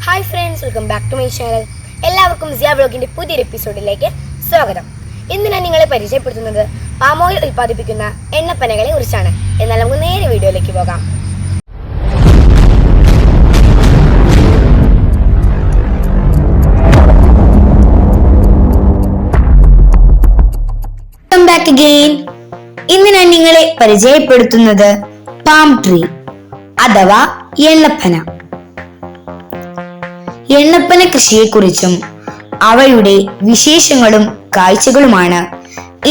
Hi friends, welcome back to my channel. എല്ലാവർക്കും സിയ വ്ലോഗിൻ്റെ പുതിയൊരു എപ്പിസോഡിലേക്ക് സ്വാഗതം. ഇന്ന് ഞാൻ നിങ്ങളെ പരിചയപ്പെടുത്തുന്നത് പാം ഓയിൽ ഉൽപ്പാദിപ്പിക്കുന്ന എണ്ണപ്പനകളെ കുറിച്ചാണ്. എന്നാൽ നമുക്ക് നേരെ വീഡിയോയിലേക്ക് പോകാം. ഇന്ന് ഞാൻ നിങ്ങളെ പരിചയപ്പെടുത്തുന്നത് പാം ട്രീ അഥവാ എണ്ണപ്പന. എണ്ണപ്പന കൃഷിയെക്കുറിച്ചും അവയുടെ വിശേഷങ്ങളും കാഴ്ചകളുമാണ്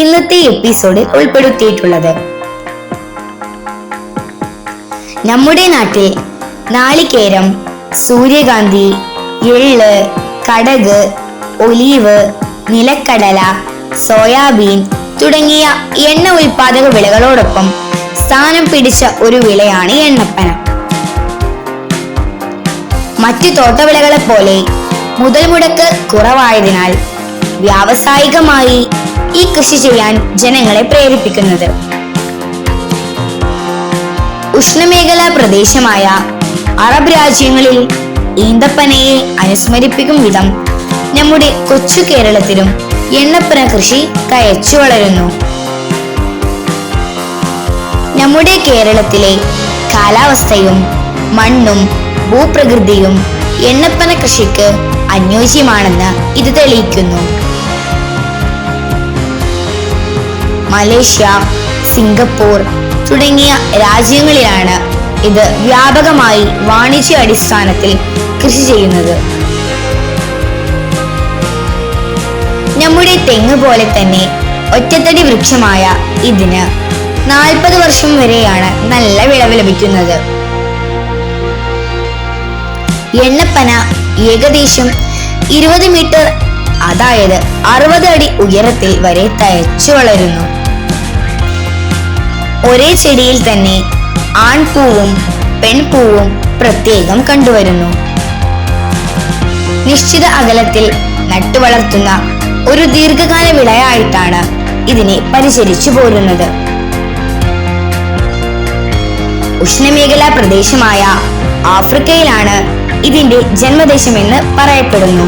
ഇന്നത്തെ എപ്പിസോഡിൽ ഉൾപ്പെടുത്തിയിട്ടുള്ളത്. നമ്മുടെ നാട്ടിൽ നാളികേരം, സൂര്യകാന്തി, എള്ള്, കടക്, ഒലീവ്, നിലക്കടല, സോയാബീൻ തുടങ്ങിയ എണ്ണ ഉൽപാദക വിളകളോടൊപ്പം സ്ഥാനം പിടിച്ച ഒരു വിളയാണ് എണ്ണപ്പന. മറ്റു തോട്ടവിളകളെ പോലെ മുതൽ മുടക്ക് കുറവായതിനാൽ വ്യാവസായികമായി ഈ കൃഷി ചെയ്യാൻ ജനങ്ങളെ പ്രേരിപ്പിക്കുന്നത്. ഉഷ്ണമേഖലാ പ്രദേശമായ അറബ് രാജ്യങ്ങളിൽ ഈന്തപ്പനയെ അനുസ്മരിപ്പിക്കും വിധം നമ്മുടെ കൊച്ചു കേരളത്തിലും എണ്ണപ്പന കൃഷി കയച്ചു വളരുന്നു. നമ്മുടെ കേരളത്തിലെ കാലാവസ്ഥയും മണ്ണും ഭൂപ്രകൃതിയും എണ്ണപ്പന കൃഷിക്ക് അനുയോജ്യമാണെന്ന് ഇത് തെളിയിക്കുന്നു. മലേഷ്യ, സിംഗപ്പൂർ തുടങ്ങിയ രാജ്യങ്ങളിലാണ് ഇത് വ്യാപകമായി വാണിജ്യ അടിസ്ഥാനത്തിൽ കൃഷി ചെയ്യുന്നത്. നമ്മുടെ തെങ്ങ് പോലെ തന്നെ ഒറ്റത്തടി വൃക്ഷമായ ഇതിന് 40 വർഷം വരെയാണ് നല്ല വിളവ് ലഭിക്കുന്നത്. എണ്ണപ്പന ഏകദേശം 20 മീറ്റർ, അതായത് 60 അടി ഉയരത്തിൽ വരെ തഴച്ചു വളരുന്നു. ഒരേ ചെടിയിൽ തന്നെ ആൺപൂവും പെൺപൂവും പ്രത്യേകം കണ്ടുവരുന്നു. നിശ്ചിത അകലത്തിൽ നട്ടുവളർത്തുന്ന ഒരു ദീർഘകാല വിളയായിട്ടാണ് ഇതിനെ പരിചരിച്ചു പോരുന്നത്. ഉഷ്ണമേഖലാ പ്രദേശമായ ആഫ്രിക്കയിലാണ് ഇതിന്റെ ജന്മദേശമെന്ന് പറയപ്പെടുന്നു.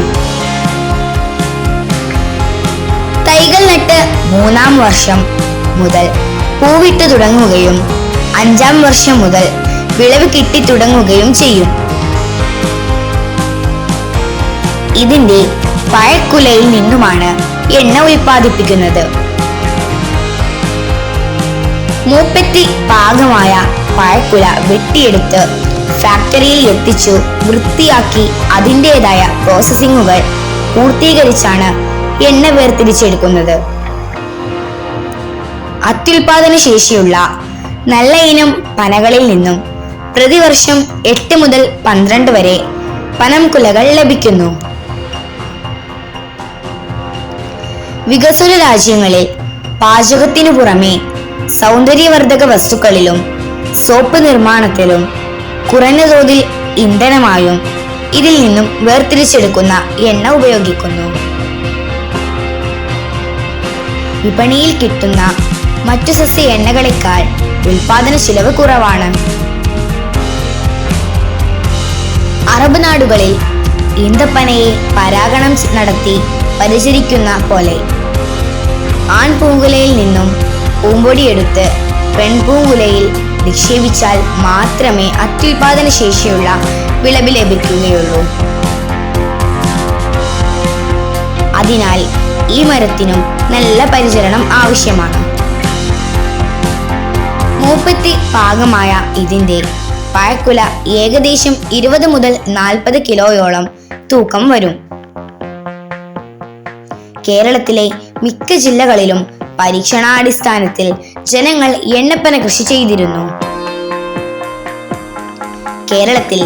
തൈകൾ നട്ട് 3-ാം വർഷം മുതൽ പൂവിട്ടു തുടങ്ങുകയും 5-ാം വർഷം മുതൽ വിളവ് കിട്ടി തുടങ്ങുകയും ചെയ്യും. ഇതിന്റെ പഴക്കുലയിൽ നിന്നുമാണ് എണ്ണ ഉൽപ്പാദിപ്പിക്കുന്നത്. മൂപ്പെത്തി പാകമായ പഴക്കുല വെട്ടിയെടുത്ത് ഫാക്ടറിയിൽ എത്തിച്ചു വൃത്തിയാക്കി അതിൻ്റെതായ പ്രോസസ്സിങ്ങുകൾ പൂർത്തീകരിച്ചാണ് എണ്ണ വേർതിരിച്ചെടുക്കുന്നത്. അത്യുൽപാദന ശേഷിയുള്ള നല്ല ഇനം പനകളിൽ നിന്നും പ്രതിവർഷം 8 മുതൽ 12 വരെ പനംകുലകൾ ലഭിക്കുന്നു. വികസ്വര രാജ്യങ്ങളിൽ പാചകത്തിനു പുറമെ സൗന്ദര്യവർദ്ധക വസ്തുക്കളിലും സോപ്പ് നിർമ്മാണത്തിലും കുറഞ്ഞ തോതിൽ ഇന്ധനമായും ഇതിൽ നിന്നും വേർതിരിച്ചെടുക്കുന്ന എണ്ണ ഉപയോഗിക്കുന്നു. വിപണിയിൽ കിട്ടുന്ന മറ്റു സസ്യ എണ്ണകളെക്കാൾ ഉൽപാദന ചിലവ് കുറവാണ്. അറബ് നാടുകളിൽ ഈന്തപ്പനയെ പരാഗണം നടത്തി പരിചരിക്കുന്ന പോലെ ആൺപൂങ്കുലയിൽ നിന്നും പൂമ്പൊടിയെടുത്ത് പെൺപൂങ്കുലയിൽ നിക്ഷേപിച്ചാൽ മാത്രമേ അത്യുൽപാദന ശേഷിയുള്ള വിളവ് ലഭിക്കുകയുള്ളൂ. അതിനാൽ ഈ മരത്തിനും നല്ല പരിചരണം ആവശ്യമാണ്. മൂപ്പെത്തി പാകമായ ഇതിന്റെ പഴക്കുല ഏകദേശം 20 മുതൽ 40 കിലോയോളം തൂക്കം വരും. കേരളത്തിലെ മിക്ക ജില്ലകളിലും പരീക്ഷണാടിസ്ഥാനത്തിൽ ജനങ്ങൾ എണ്ണപ്പന കൃഷി ചെയ്തിരുന്നു. കേരളത്തിൽ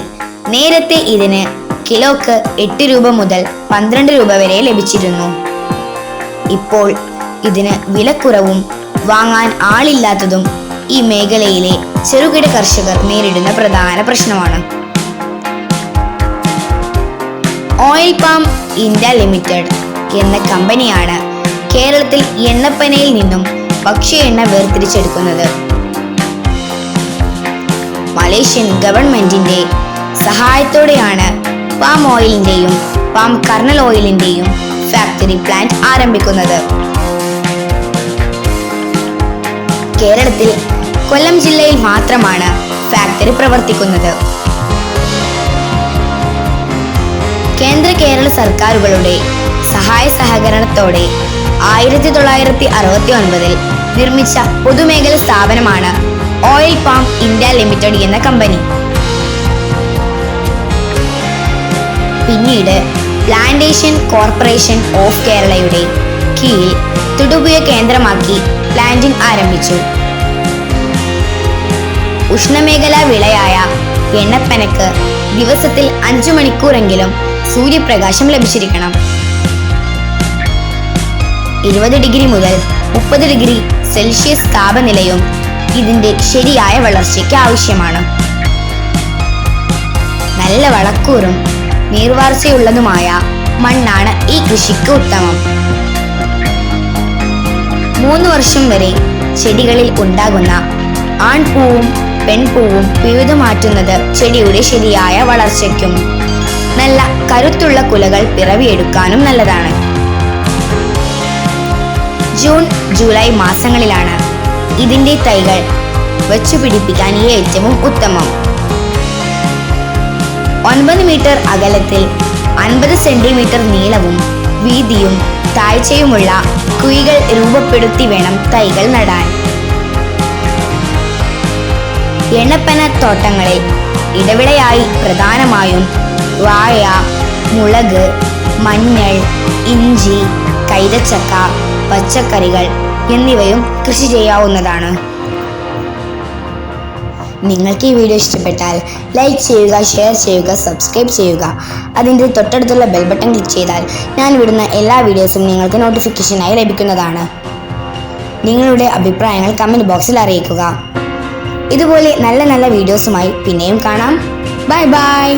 നേരത്തെ ഇതിന് കിലോക്ക് 8 രൂപ മുതൽ 12 രൂപ വരെ ലഭിച്ചിരുന്നു. ഇപ്പോൾ ഇതിന് വിലക്കുറവും വാങ്ങാൻ ആളില്ലാത്തതും ഈ മേഖലയിലെ ചെറുകിട കർഷകർ നേരിടുന്ന പ്രധാന പ്രശ്നമാണ്. ഓയിൽ പാം ഇന്ത്യ ലിമിറ്റഡ് എന്ന കമ്പനിയാണ് കേരളത്തിൽ എണ്ണപ്പനയിൽ നിന്നും ഭക്ഷ്യ എണ്ണ വേർതിരിച്ചെടുക്കുന്നത്. മലേഷ്യൻ ഗവൺമെന്റിന്റെ സഹായത്തോടെയാണ് പാം ഓയിലിന്റെയും പാം കർണൽ ഓയിലിന്റെയും ഫാക്ടറി പ്ലാന്റ് ആരംഭിക്കുന്നത്. കേരളത്തിൽ കൊല്ലം ജില്ലയിൽ മാത്രമാണ് ഫാക്ടറി പ്രവർത്തിക്കുന്നത്. കേന്ദ്ര കേരള സർക്കാരുകളുടെ സഹായ സഹകരണത്തോടെ 1969 നിർമ്മിച്ച പൊതുമേഖലാ സ്ഥാപനമാണ് ഓയിൽ പാം ഇന്ത്യ ലിമിറ്റഡ് എന്ന കമ്പനി. പിന്നീട് പ്ലാന്റേഷൻ കോർപ്പറേഷൻ ഓഫ് കേരളയുടെ കീഴിൽ തൊടുപുഴ കേന്ദ്രമാക്കി പ്ലാന്റിംഗ് ആരംഭിച്ചു. ഉഷ്ണമേഖലാ വിളയായ എണ്ണപ്പനക്ക് ദിവസത്തിൽ 5 മണിക്കൂറെങ്കിലും സൂര്യപ്രകാശം ലഭിച്ചിരിക്കണം. 20 ഡിഗ്രി മുതൽ 30 ഡിഗ്രി സെൽഷ്യസ് താപനിലയും ഇതിന്റെ ശരിയായ വളർച്ചയ്ക്ക് ആവശ്യമാണ്. നല്ല വളക്കൂറും നീർവാർച്ചയുള്ളതുമായ മണ്ണാണ് ഈ കൃഷിക്ക് ഉത്തമം. 3 വർഷം വരെ ചെടികളിൽ ഉണ്ടാകുന്ന ആൺപൂവും പെൺപൂവും പിഴുതു മാറ്റുന്നത് ചെടിയുടെ ശരിയായ വളർച്ചയ്ക്കും നല്ല കരുത്തുള്ള കുലകൾ പിറവിയെടുക്കാനും നല്ലതാണ്. ജൂൺ ജൂലൈ മാസങ്ങളിലാണ് ഇതിന്റെ തൈകൾ വച്ചുപിടിപ്പിക്കാൻ ഏറ്റവും ഉത്തമം. 9 മീറ്റർ അകലത്തിൽ 50 സെന്റിമീറ്റർ നീളവും വീതിയും താഴ്ചയുമുള്ള കുഴികൾ രൂപപ്പെടുത്തി വേണം തൈകൾ നടാൻ. എണ്ണപ്പന തോട്ടങ്ങളിൽ ഇടവിളയായി പ്രധാനമായും വാഴ, മുളക്, മഞ്ഞൾ, ഇഞ്ചി, കൈതച്ചക്ക, പച്ചക്കറികൾ എന്നിവയും കൃഷി ചെയ്യാവുന്നതാണ്. നിങ്ങൾക്ക് ഈ വീഡിയോ ഇഷ്ടപ്പെട്ടാൽ ലൈക്ക് ചെയ്യുക, ഷെയർ ചെയ്യുക, സബ്സ്ക്രൈബ് ചെയ്യുക. അതിൻ്റെ തൊട്ടടുത്തുള്ള ബെൽ ബട്ടൺ ക്ലിക്ക് ചെയ്താൽ ഞാൻ വിടുന്ന എല്ലാ വീഡിയോസും നിങ്ങൾക്ക് നോട്ടിഫിക്കേഷനായി ലഭിക്കുന്നതാണ്. നിങ്ങളുടെ അഭിപ്രായങ്ങൾ കമൻറ്റ് ബോക്സിൽ അറിയിക്കുക. ഇതുപോലെ നല്ല നല്ല വീഡിയോസുമായി പിന്നെയും കാണാം. Bye bye.